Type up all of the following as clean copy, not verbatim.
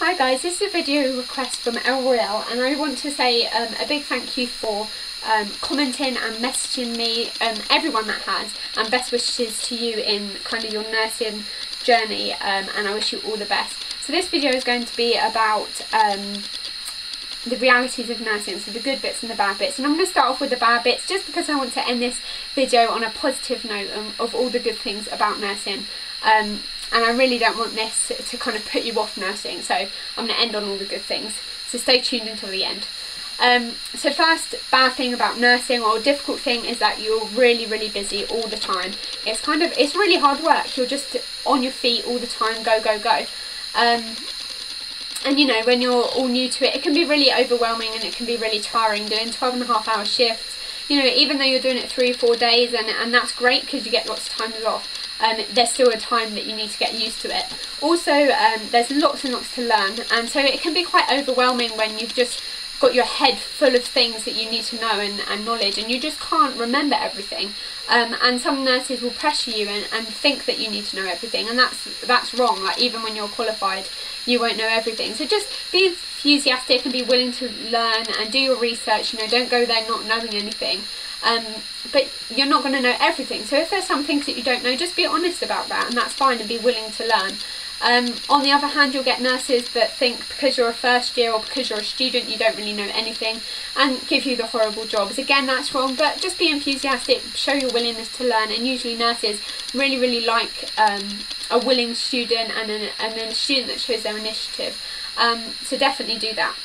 Hi guys, this is a video request from Elroyle, and I want to say a big thank you for commenting and messaging me, everyone that has, and best wishes to you in kind of your nursing journey, and I wish you all the best. So this video is going to be about the realities of nursing, so the good bits and the bad bits, and I'm going to start off with the bad bits just because I want to end this video on a positive note of all the good things about nursing. And I really don't want this to kind of put you off nursing, so I'm going to end on all the good things, so stay tuned until the end. So first bad thing about nursing, or difficult thing, is that you're really busy all the time. It's really hard work. You're just on your feet all the time, go. And you know, when you're all new to it, it can be really overwhelming and it can be really tiring doing 12.5-hour shifts. You know, even though you're doing it 3 or 4 days, and that's great because you get lots of time off. There's still a time that you need to get used to it. Also, there's lots and lots to learn, and so it can be quite overwhelming when you've just got your head full of things that you need to know and knowledge, and you just can't remember everything. And some nurses will pressure you and think that you need to know everything, and that's wrong. Like, even when you're qualified, you won't know everything. So just be enthusiastic and be willing to learn and do your research. You know, don't go there not knowing anything. But you're not going to know everything, so if there's some things that you don't know, just be honest about that, and that's fine, and be willing to learn. On the other hand, you'll get nurses that think because you're a first year or because you're a student you don't really know anything and give you the horrible jobs. Again, that's wrong, but just be enthusiastic, show your willingness to learn, and usually nurses really like a willing student and then a student that shows their initiative. So definitely do that.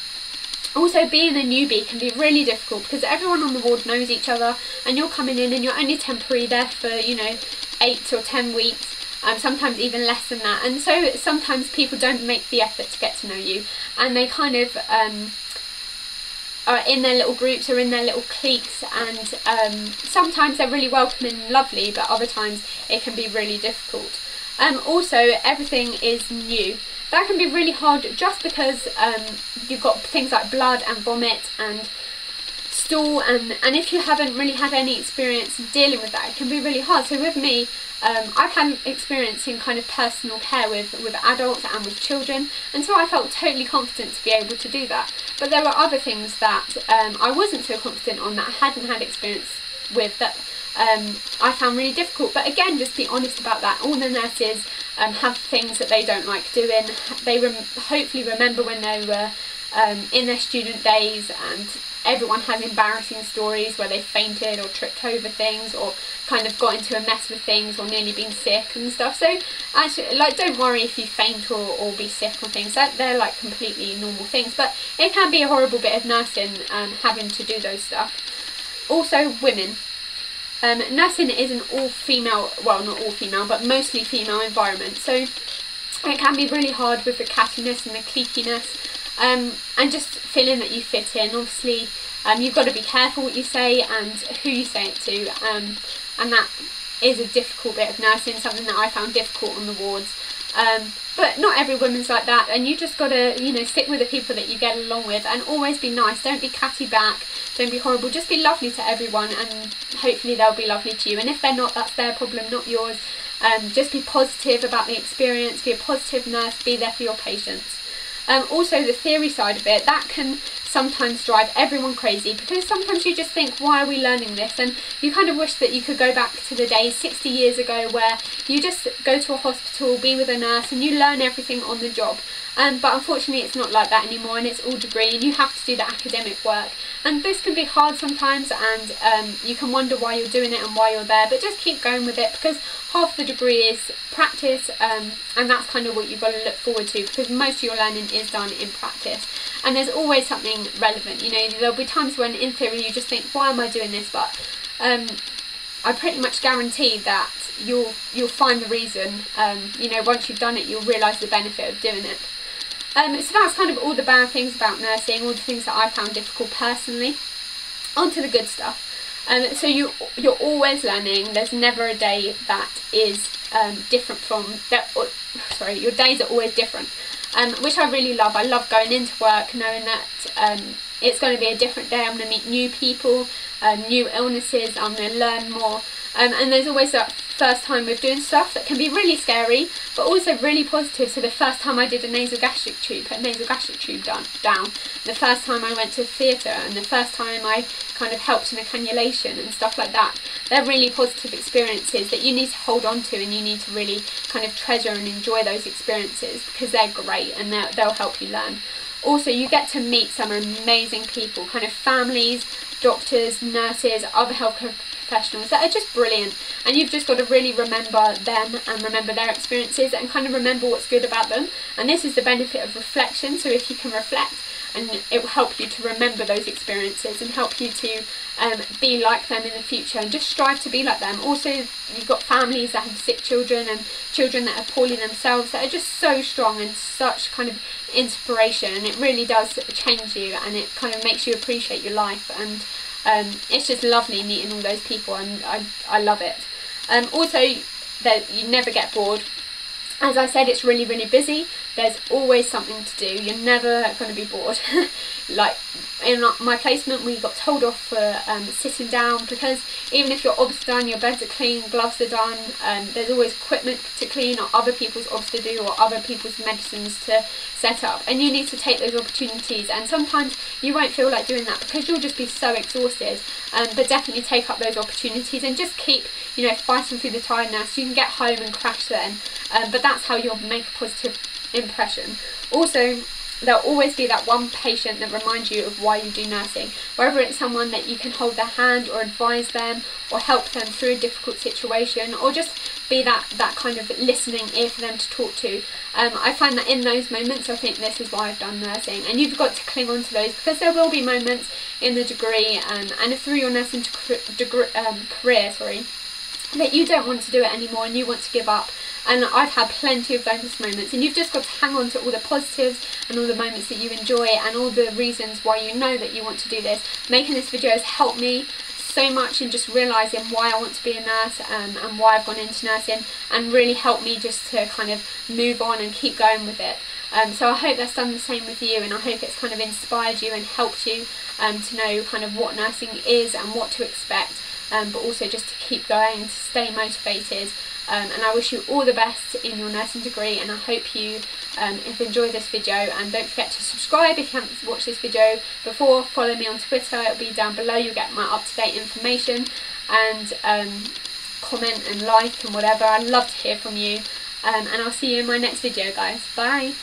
Also, being a newbie can be really difficult because everyone on the ward knows each other, and you're coming in and you're only temporary there for, you know, 8 or 10 weeks, sometimes even less than that, and so sometimes people don't make the effort to get to know you, and they kind of are in their little groups or in their little cliques, and sometimes they're really welcoming and lovely, but other times it can be really difficult. Also, everything is new. That can be really hard just because you've got things like blood and vomit and stool, and if you haven't really had any experience dealing with that, it can be really hard. So with me, I've had experience in kind of personal care with adults and with children, and so I felt totally confident to be able to do that. But there were other things that I wasn't so confident on, that I hadn't had experience with, that I found really difficult. But again, just be honest about that. All the nurses have things that they don't like doing. They hopefully remember when they were in their student days, and everyone has embarrassing stories where they fainted or tripped over things or kind of got into a mess with things or nearly been sick and stuff. So actually, like, don't worry if you faint or be sick or things. They're like completely normal things, but it can be a horrible bit of nursing having to do those stuff. Also, women. Nursing is an all-female, well, not all-female, but mostly female environment, so it can be really hard with the cattiness and the cliquiness, and just feeling that you fit in. Obviously, you've got to be careful what you say and who you say it to, and that is a difficult bit of nursing, something that I found difficult on the wards. But not every woman's like that, and you just got to, you know, stick with the people that you get along with, and always be nice. Don't be catty back, don't be horrible, just be lovely to everyone, and hopefully they'll be lovely to you. And if they're not, that's their problem, not yours. Just be positive about the experience, be a positive nurse, be there for your patients. Also, the theory side of it, that can sometimes drive everyone crazy, because sometimes you just think, why are we learning this? And you kind of wish that you could go back to the days 60 years ago where you just go to a hospital, be with a nurse, and you learn everything on the job. But unfortunately it's not like that anymore, and it's all degree, and you have to do the academic work, and this can be hard sometimes, and you can wonder why you're doing it and why you're there, but just keep going with it, because half the degree is practice, and that's kind of what you've got to look forward to, because most of your learning is done in practice, and there's always something relevant. You know, there'll be times when in theory you just think, why am I doing this? But I pretty much guarantee that you'll find the reason. You know, once you've done it, you'll realise the benefit of doing it. So that's kind of all the bad things about nursing, all the things that I found difficult personally. On to the good stuff. So you're always learning. There's never a day that is different from that. Sorry, your days are always different, which I really love. I love going into work knowing that it's going to be a different day. I'm going to meet new people, new illnesses. I'm going to learn more. And there's always that first time with doing stuff that can be really scary, but also really positive. So the first time I did a nasogastric tube down, the first time I went to theatre, and the first time I kind of helped in a cannulation and stuff like that, they're really positive experiences that you need to hold on to, and you need to really kind of treasure and enjoy those experiences, because they're great and they'll help you learn. Also, you get to meet some amazing people, kind of families, doctors, nurses, other healthcare professionals that are just brilliant, and you've just got to really remember them and remember their experiences and kind of remember what's good about them. And this is the benefit of reflection. So if you can reflect, and it will help you to remember those experiences and help you to be like them in the future, and just strive to be like them. Also, you've got families that have sick children and children that are poorly themselves that are just so strong and such kind of inspiration, and it really does change you, and it kind of makes you appreciate your life. And it's just lovely meeting all those people, and I love it. Also, that you never get bored. As I said, it's really, really busy. There's always something to do. You're never going to be bored. Like in my placement, we got told off for sitting down, because even if your obs are done, your beds are clean, gloves are done, there's always equipment to clean, or other people's obs to do, or other people's medicines to set up, and you need to take those opportunities. And sometimes you won't feel like doing that because you'll just be so exhausted, but definitely take up those opportunities and just keep, you know, fighting through the tiredness. You can get home and crash then, but that's how you'll make a positive impression. Also, there'll always be that one patient that reminds you of why you do nursing, whether it's someone that you can hold their hand or advise them or help them through a difficult situation, or just be that kind of listening ear for them to talk to. I find that in those moments, I think this is why I've done nursing, and you've got to cling on to those, because there will be moments in the degree and through your nursing career, that you don't want to do it anymore and you want to give up. And I've had plenty of those moments, and you've just got to hang on to all the positives and all the moments that you enjoy and all the reasons why you know that you want to do this. Making this video has helped me so much in just realising why I want to be a nurse, and why I've gone into nursing, and really helped me just to kind of move on and keep going with it. So I hope that's done the same with you, and I hope it's kind of inspired you and helped you to know kind of what nursing is and what to expect, but also just to keep going, to stay motivated. And I wish you all the best in your nursing degree, and I hope you have enjoyed this video. And don't forget to subscribe if you haven't watched this video before. Follow me on Twitter, it'll be down below. You'll get my up-to-date information, and comment and like and whatever. I'd love to hear from you, and I'll see you in my next video, guys. Bye.